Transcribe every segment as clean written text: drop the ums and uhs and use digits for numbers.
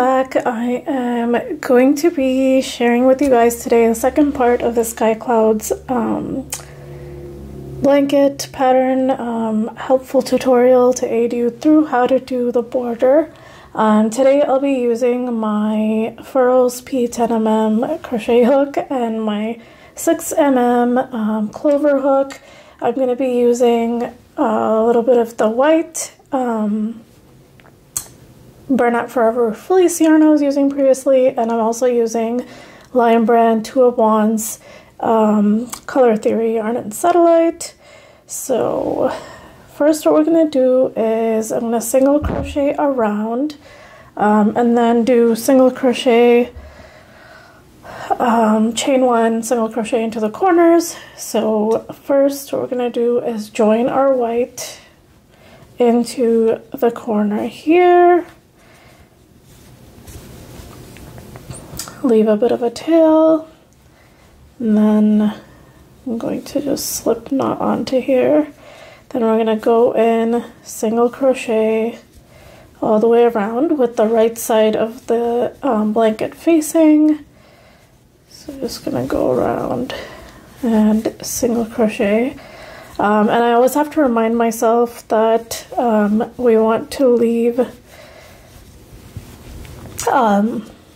back. I am going to be sharing with you guys today the second part of the Sky Clouds blanket pattern helpful tutorial to aid you through how to do the border. Today I'll be using my Furls P10mm crochet hook and my 6mm Clover hook. I'm going to be using a little bit of the white Bernat Forever Fleece yarn I was using previously, and I'm also using Lion Brand 2 of Wands Color Theory yarn and Satellite. So first what we're going to do is I'm going to single crochet around and then do single crochet, chain one, single crochet into the corners. So first what we're going to do is join our white into the corner here, leave a bit of a tail, and then I'm going to just slip knot onto here. Then we're going to go in single crochet all the way around with the right side of the blanket facing. So just going to go around and single crochet. And I always have to remind myself that we want to leave,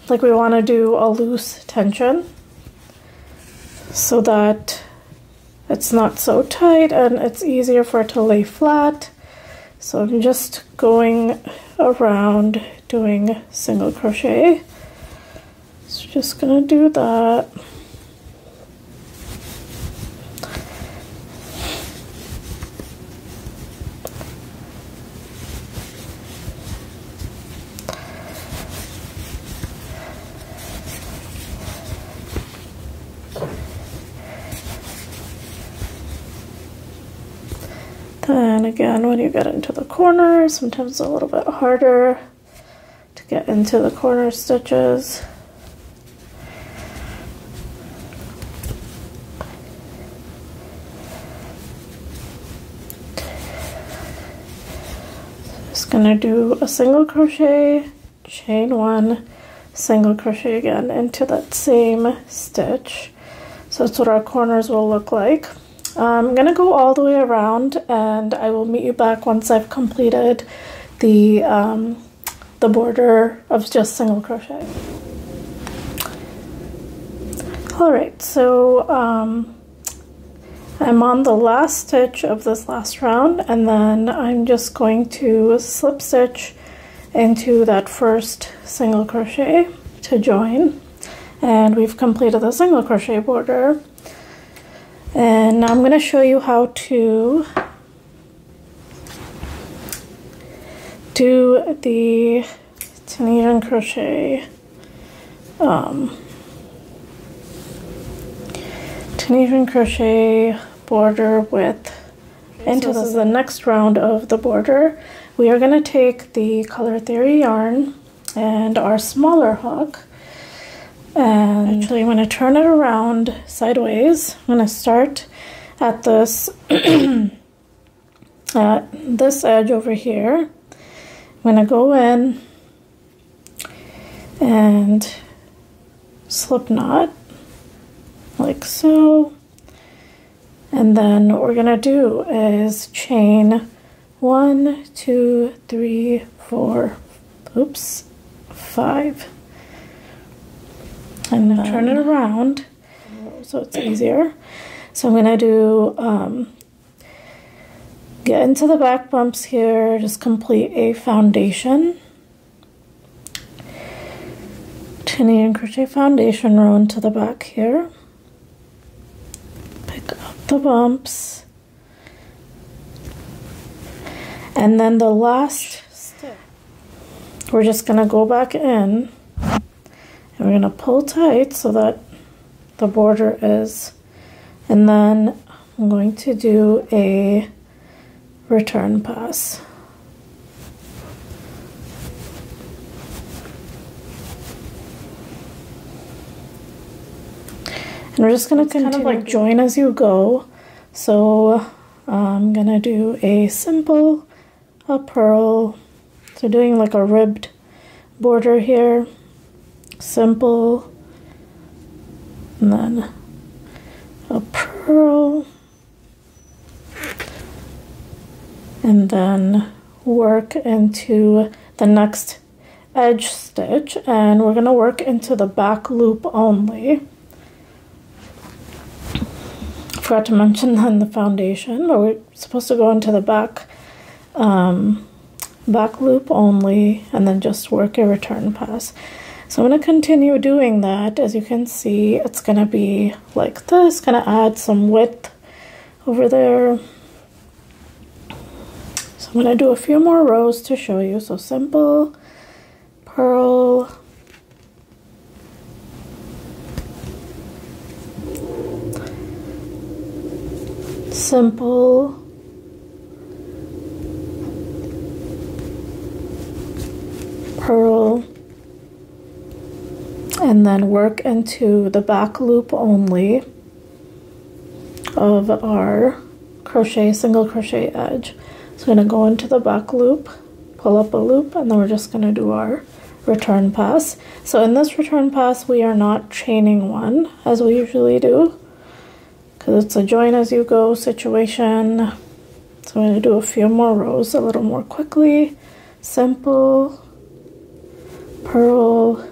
like we want to do a loose tension so that it's not so tight and it's easier for it to lay flat. So I'm just going around doing single crochet. So just gonna do that. Then again, when you get into the corners, sometimes it's a little bit harder to get into the corner stitches. Just gonna do a single crochet, chain one, single crochet again into that same stitch. So that's what our corners will look like. I'm gonna go all the way around, and I will meet you back once I've completed the border of just single crochet. All right, so I'm on the last stitch of this last round, and then I'm just going to slip stitch into that first single crochet to join, and we've completed the single crochet border. And now I'm going to show you how to do the Tunisian crochet border with into this is the next round of the border. We are going to take the Color Theory yarn and our smaller hook. And actually, I'm going to turn it around sideways. I'm going to start at this at this edge over here. I'm going to go in and slip knot like so. And then what we're going to do is chain 1, 2, 3, 4, 5. And then turn it around so it's easier. So I'm going to do, get into the back bumps here, just complete a foundation. Tunisian crochet foundation row into the back here. Pick up the bumps. And then the last step, we're just going to go back in. And we're going to pull tight so that the border is, and then I'm going to do a return pass. And we're just going to kind of like join as you go. So I'm going to do a simple, a purl, so doing like a ribbed border here, simple, and then a purl, and then work into the next edge stitch, and we're going to work into the back loop only. Forgot to mention then the foundation, but we're supposed to go into the back loop only, and then just work a return pass. So I'm going to continue doing that. As you can see, it's going to be like this, going to add some width over there. So I'm going to do a few more rows to show you. So simple, purl, simple, purl, and then work into the back loop only of our single crochet edge. So I'm going to go into the back loop, pull up a loop, and then we're just going to do our return pass. So in this return pass, we are not chaining one as we usually do, because it's a join as you go situation. So I'm going to do a few more rows a little more quickly. Simple, purl,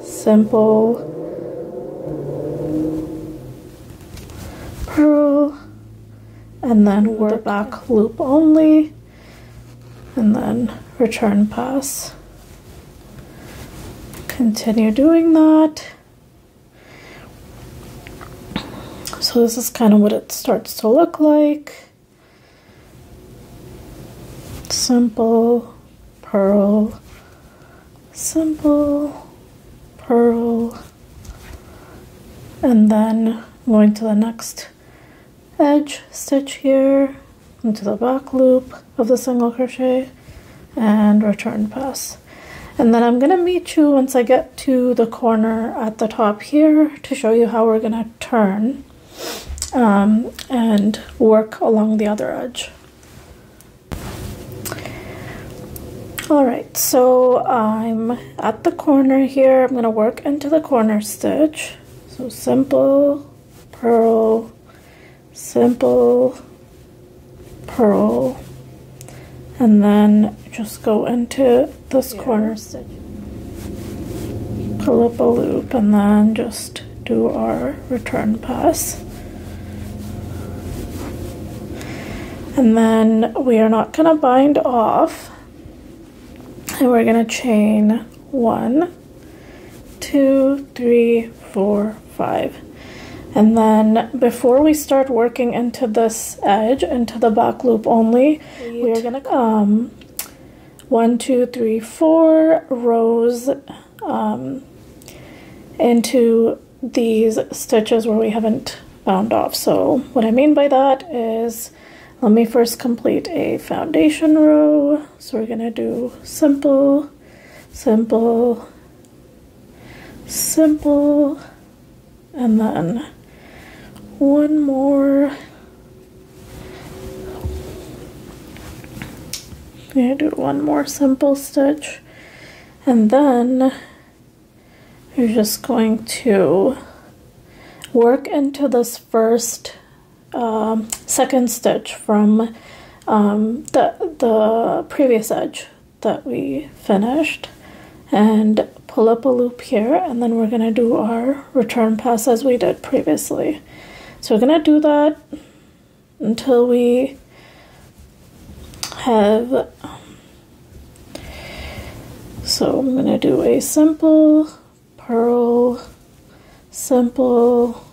simple, purl, and then work back loop only, and then return pass. Continue doing that. So this is kind of what it starts to look like. Simple, purl, simple, purl, and then going to the next edge stitch here into the back loop of the single crochet and return pass. And then I'm going to meet you once I get to the corner at the top here to show you how we're going to turn and work along the other edge. Alright, so I'm at the corner here. I'm going to work into the corner stitch. So simple, purl, simple, purl, and then just go into this corner stitch, pull up a loop, and then just do our return pass. And then we are not going to bind off, and we're going to chain 1, 2, 3, 4, 5. And then before we start working into this edge, into the back loop only, we are going to 1, 2, 3, 4 rows into these stitches where we haven't bound off. So what I mean by that is, let me first complete a foundation row. So we're going to do simple, simple, simple, and then one more. I'm going to do one more simple stitch, and then you're just going to work into this first second stitch from the previous edge that we finished, and pull up a loop here, and then we're going to do our return pass as we did previously. So we're going to do that until we have, so I'm going to do a simple, purl, simple,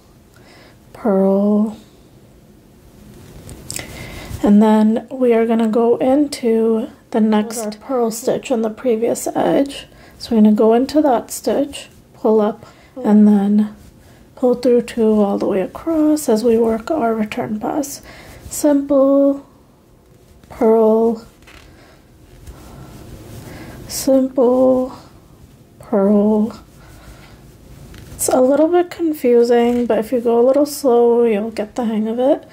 purl, and then we are going to go into the next purl stitch on the previous edge. So we're going to go into that stitch, pull up, and then pull through 2 all the way across as we work our return pass. Simple, purl, simple, purl. It's a little bit confusing, but if you go a little slow, you'll get the hang of it.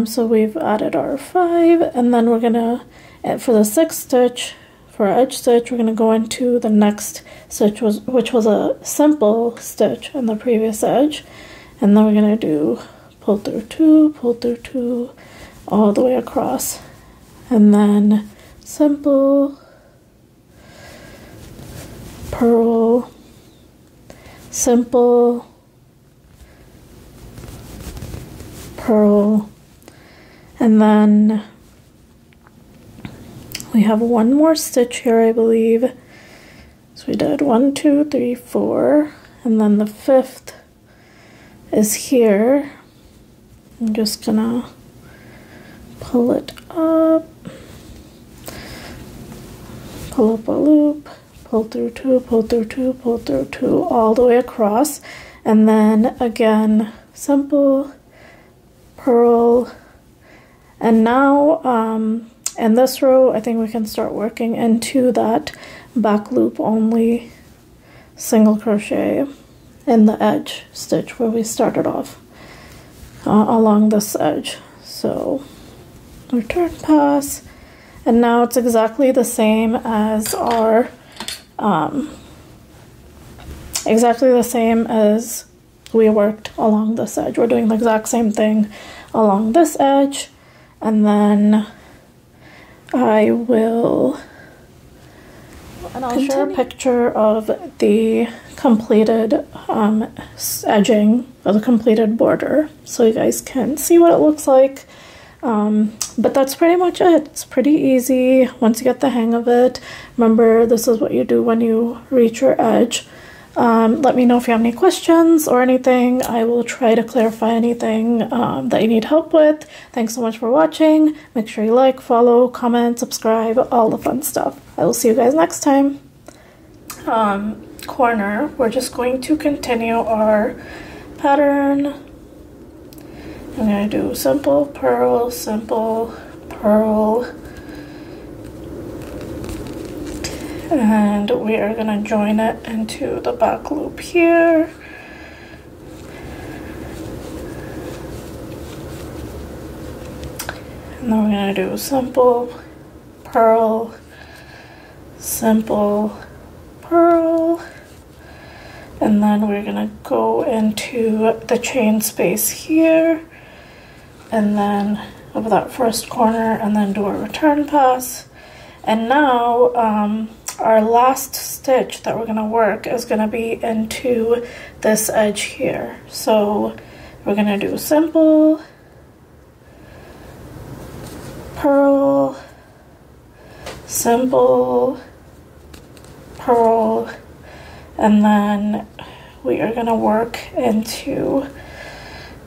So we've added our 5, and then we're gonna, for the 6th stitch, for our edge stitch, we're going to go into the next stitch, which was a simple stitch in the previous edge, and then we're going to do pull through two, all the way across, and then simple, purl, simple, purl, and then we have one more stitch here, I believe. So we did 1, 2, 3, 4, and then the 5th is here. I'm just gonna pull it up, pull up a loop, pull through two, pull through two, pull through two, all the way across, and then again simple, purl, and now in this row I think we can start working into that back loop only single crochet in the edge stitch where we started off along this edge. So return pass, and now it's exactly the same as our we worked along this edge. We're doing the exact same thing along this edge, and then I'll share a picture of the completed edging of the completed border so you guys can see what it looks like. But that's pretty much it. It's pretty easy once you get the hang of it. Remember, this is what you do when you reach your edge. Let me know if you have any questions or anything. I will try to clarify anything that you need help with. Thanks so much for watching. Make sure you like, follow, comment, subscribe, all the fun stuff. I will see you guys next time. Corner, we're just going to continue our pattern. I'm going to do simple, purl, and we are going to join it into the back loop here. And then we're going to do simple, purl, simple, purl, and then we're going to go into the chain space here, and then over that first corner, and then do a return pass. And now our last stitch that we're going to work is going to be into this edge here. So we're going to do simple, purl, simple, purl, and then we are going to work into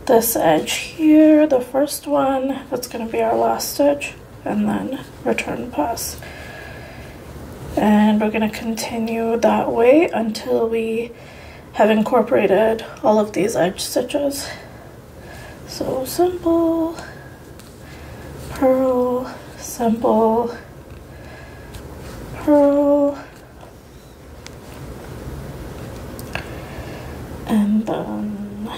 this edge here, the first one. That's going to be our last stitch, and then return pass. And we're going to continue that way until we have incorporated all of these edge stitches. So simple, purl, simple, purl, and then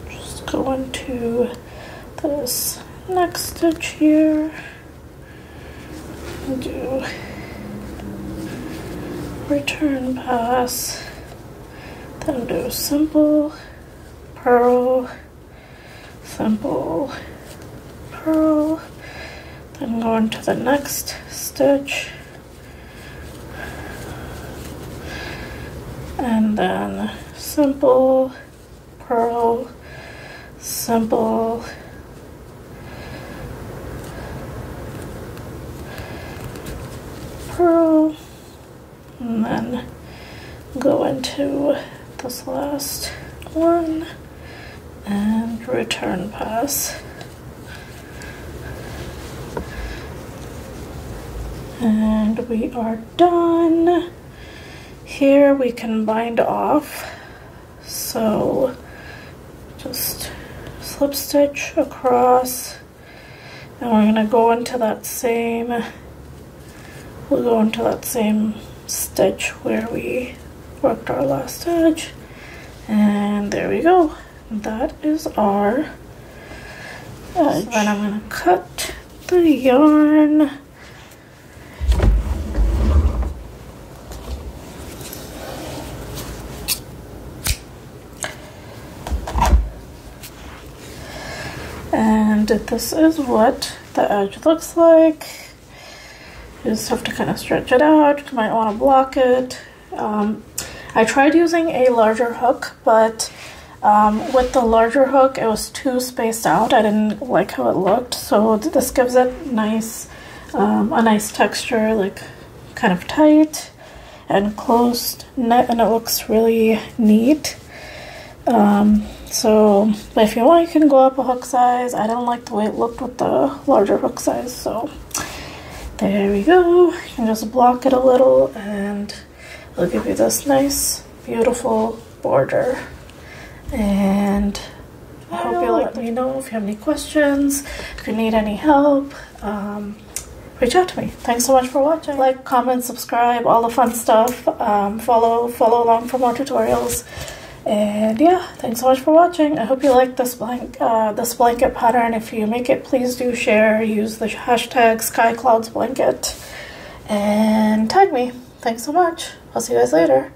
just go into this next stitch here, do return pass, then do simple, purl, simple, purl, then go into the next stitch, and then simple, purl, simple, purl, and then go into this last one and return pass. And we are done. Here we can bind off, so just slip stitch across, and we're gonna go into that same, we'll go into that same stitch where we worked our last edge, and there we go. That is our edge. So then I'm gonna cut the yarn And this is what the edge looks like. You just have to kind of stretch it out. You might want to block it. I tried using a larger hook, but with the larger hook it was too spaced out. I didn't like how it looked, so this gives it nice, a nice texture, like kind of tight and closed knit, and it looks really neat. So if you want, you can go up a hook size. I didn't like the way it looked with the larger hook size, so there we go. You can just block it a little and it'll give you this nice, beautiful border. And I hope you let me know if you have any questions, if you need any help. Reach out to me. Thanks so much for watching. Like, comment, subscribe, all the fun stuff. Follow along for more tutorials. And yeah, thanks so much for watching. I hope you like this blanket pattern. If you make it, please do share. Use the hashtag SkyCloudsBlanket and tag me. Thanks so much. I'll see you guys later.